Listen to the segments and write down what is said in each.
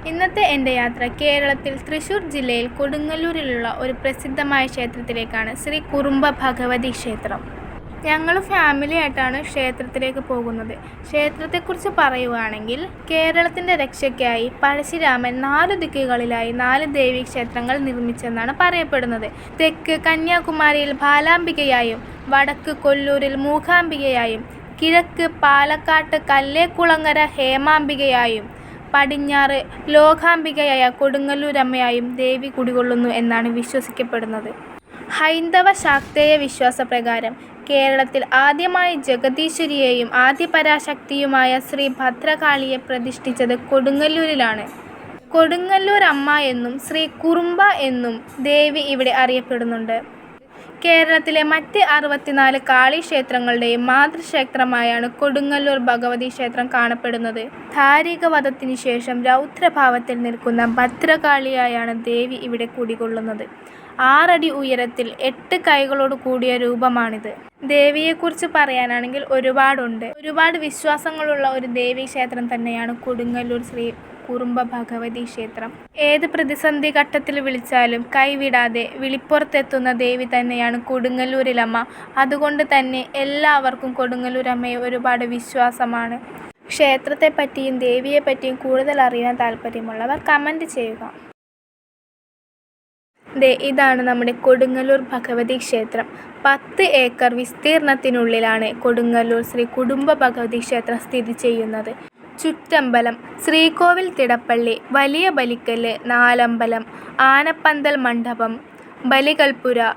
ഇന്നത്തെ എൻ്റെ യാത്ര കേരളത്തിൽ തൃശ്ശൂർ ജില്ലയിൽ കൊടുങ്ങല്ലൂരിലുള്ള ഒരു പ്രസിദ്ധമായ ക്ഷേത്രത്തിലേക്കാണ്. ശ്രീ കുറുമ്പ ഭഗവതി ക്ഷേത്രം. ഞങ്ങൾ ഫാമിലി ആയിട്ടാണ് ക്ഷേത്രത്തിലേക്ക് പോകുന്നത്. ക്ഷേത്രത്തെക്കുറിച്ച് പറയുകയാണെങ്കിൽ കേരളത്തിൻ്റെ രക്ഷയ്ക്കായി പഴശ്ശിരാമൻ 4 ദിക്കുകളിലായി 4 ദേവീക്ഷേത്രങ്ങൾ നിർമ്മിച്ചെന്നാണ് പറയപ്പെടുന്നത്. തെക്ക് കന്യാകുമാരിയിൽ ബാലാംബികയായും വടക്ക് കൊല്ലൂരിൽ മൂകാംബികയായും കിഴക്ക് പാലക്കാട്ട് കല്ലേക്കുളങ്ങര ഹേമാംബികയായും പടിഞ്ഞാറ് ലോകാംബികയായ കൊടുങ്ങല്ലൂരമ്മയായും ദേവി കുടികൊള്ളുന്നു എന്നാണ് വിശ്വസിക്കപ്പെടുന്നത്. ഹൈന്ദവ ശാക്തേയ വിശ്വാസപ്രകാരം കേരളത്തിൽ ആദ്യമായി ജഗദീശ്വരിയെയും ആദിപരാശക്തിയുമായ ശ്രീ ഭദ്രകാളിയെ പ്രതിഷ്ഠിച്ചത് കൊടുങ്ങല്ലൂരിലാണ്. കൊടുങ്ങല്ലൂർ അമ്മ എന്നും ശ്രീ കുറുമ്പ എന്നും ദേവി ഇവിടെ അറിയപ്പെടുന്നുണ്ട്. കേരളത്തിലെ മറ്റ് 64 കാളി ക്ഷേത്രങ്ങളുടെയും മാതൃക്ഷേത്രമായാണ് കൊടുങ്ങല്ലൂർ ഭഗവതി ക്ഷേത്രം കാണപ്പെടുന്നത്. ദാരികവധത്തിനു ശേഷം രൗദ്രഭാവത്തിൽ നിൽക്കുന്ന ഭദ്രകാളിയായാണ് ദേവി ഇവിടെ കുടികൊള്ളുന്നത്. 6 അടി ഉയരത്തിൽ 8 കൈകളോട് കൂടിയ രൂപമാണിത്. ദേവിയെക്കുറിച്ച് പറയാനാണെങ്കിൽ ഒരുപാട് വിശ്വാസങ്ങളുള്ള ഒരു ദേവീക്ഷേത്രം തന്നെയാണ് കൊടുങ്ങല്ലൂർ ശ്രീ കുറുമ്പ ഭഗവതി ക്ഷേത്രം. ഏത് പ്രതിസന്ധി ഘട്ടത്തിൽ വിളിച്ചാലും കൈവിടാതെ വിളിപ്പുറത്തെത്തുന്ന ദേവി തന്നെയാണ് കൊടുങ്ങല്ലൂരിലമ്മ. അതുകൊണ്ട് തന്നെ എല്ലാവർക്കും കൊടുങ്ങല്ലൂരമ്മയെ ഒരുപാട് വിശ്വാസമാണ്. ക്ഷേത്രത്തെപ്പറ്റിയും ദേവിയെപ്പറ്റിയും കൂടുതൽ അറിയാൻ താല്പര്യമുള്ളവർ കമൻറ്റ് ചെയ്യുക. ഇതാണ് നമ്മുടെ കൊടുങ്ങല്ലൂർ ഭഗവതി ക്ഷേത്രം. 10 ഏക്കർ വിസ്തീർണത്തിനുള്ളിലാണ് കൊടുങ്ങല്ലൂർ ശ്രീ കുറുമ്പ ഭഗവതി ക്ഷേത്രം സ്ഥിതി ചെയ്യുന്നത്. ചുറ്റമ്പലം, ശ്രീകോവിൽ തിടപ്പള്ളി, വലിയ ബലിക്കല്ല്, നാലമ്പലം, ആനപ്പന്തൽ മണ്ഡപം, ബലികൽപ്പുര,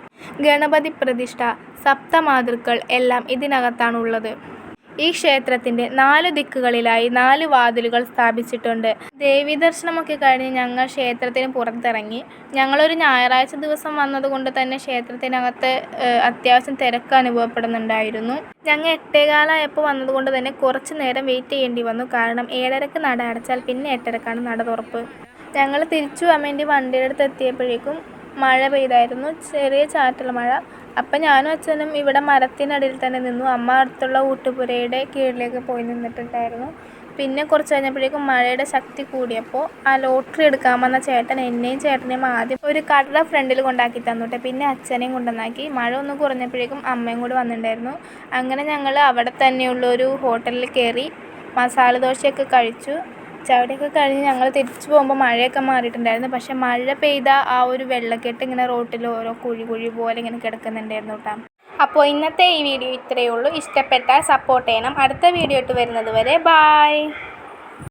ഗണപതി പ്രതിഷ്ഠ, സപ്തമാതൃക്കൾ എല്ലാം ഇതിനകത്താണുള്ളത്. ഈ ക്ഷേത്രത്തിൻ്റെ 4 ദിക്കുകളിലായി 4 വാതിലുകൾ സ്ഥാപിച്ചിട്ടുണ്ട്. ദേവീദർശനമൊക്കെ കഴിഞ്ഞ് ഞങ്ങൾ ക്ഷേത്രത്തിന് പുറത്തിറങ്ങി. ഞങ്ങളൊരു ഞായറാഴ്ച ദിവസം വന്നതുകൊണ്ട് തന്നെ ക്ഷേത്രത്തിനകത്ത് അത്യാവശ്യം തിരക്ക് അനുഭവപ്പെടുന്നുണ്ടായിരുന്നു. ഞങ്ങൾ 8:15 ആയപ്പോൾ വന്നതുകൊണ്ട് തന്നെ കുറച്ച് നേരം വെയിറ്റ് ചെയ്യേണ്ടി വന്നു. കാരണം 7:30-ക്ക് നട അടച്ചാൽ പിന്നെ 8:30-ക്കാണ് നട തുറപ്പ്. ഞങ്ങൾ തിരിച്ചു പോകാൻ വേണ്ടി വണ്ടിയുടെ അടുത്ത് എത്തിയപ്പോഴേക്കും മഴ പെയ്തായിരുന്നു, ചെറിയ ചാറ്റൽ മഴ. അപ്പം ഞാനും അച്ഛനും ഇവിടെ മരത്തിനടിയിൽ തന്നെ നിന്നു. അമ്മ അടുത്തുള്ള ഊട്ടുപുരയുടെ കീഴിലേക്ക് പോയി നിന്നിട്ടുണ്ടായിരുന്നു. പിന്നെ കുറച്ച് കഴിഞ്ഞപ്പോഴേക്കും മഴയുടെ ശക്തി കൂടിയപ്പോൾ ആ ലോട്ടറി എടുക്കാൻ വന്ന ചേട്ടൻ എന്നെയും ചേട്ടനെയും ആദ്യം ഒരു കടയുടെ ഫ്രണ്ടിൽ കൊണ്ടാക്കി തന്നുട്ടെ. പിന്നെ അച്ഛനെയും കൊണ്ടുവന്നാക്കി. മഴ ഒന്ന് കുറഞ്ഞപ്പോഴേക്കും അമ്മയും കൂടി വന്നിട്ടുണ്ടായിരുന്നു. അങ്ങനെ ഞങ്ങൾ അവിടെ തന്നെയുള്ള ഒരു ഹോട്ടലിൽ കയറി മസാല ദോശയൊക്കെ കഴിച്ചു. ചവിടെയൊക്കെ കഴിഞ്ഞ് ഞങ്ങൾ തിരിച്ചു പോകുമ്പോൾ മഴയൊക്കെ മാറിയിട്ടുണ്ടായിരുന്നു. പക്ഷേ മഴ പെയ്ത ആ ഒരു വെള്ളക്കെട്ട് ഇങ്ങനെ റോട്ടിൽ ഓരോ കുഴി പോലെ ഇങ്ങനെ കിടക്കുന്നുണ്ടായിരുന്നു കേട്ടോ. അപ്പോൾ ഇന്നത്തെ ഈ വീഡിയോ ഇത്രയേ ഉള്ളൂ. ഇഷ്ടപ്പെട്ടാൽ സപ്പോർട്ട് ചെയ്യണം. അടുത്ത വീഡിയോ ഇട്ട് വരുന്നത് വരെ ബായ്.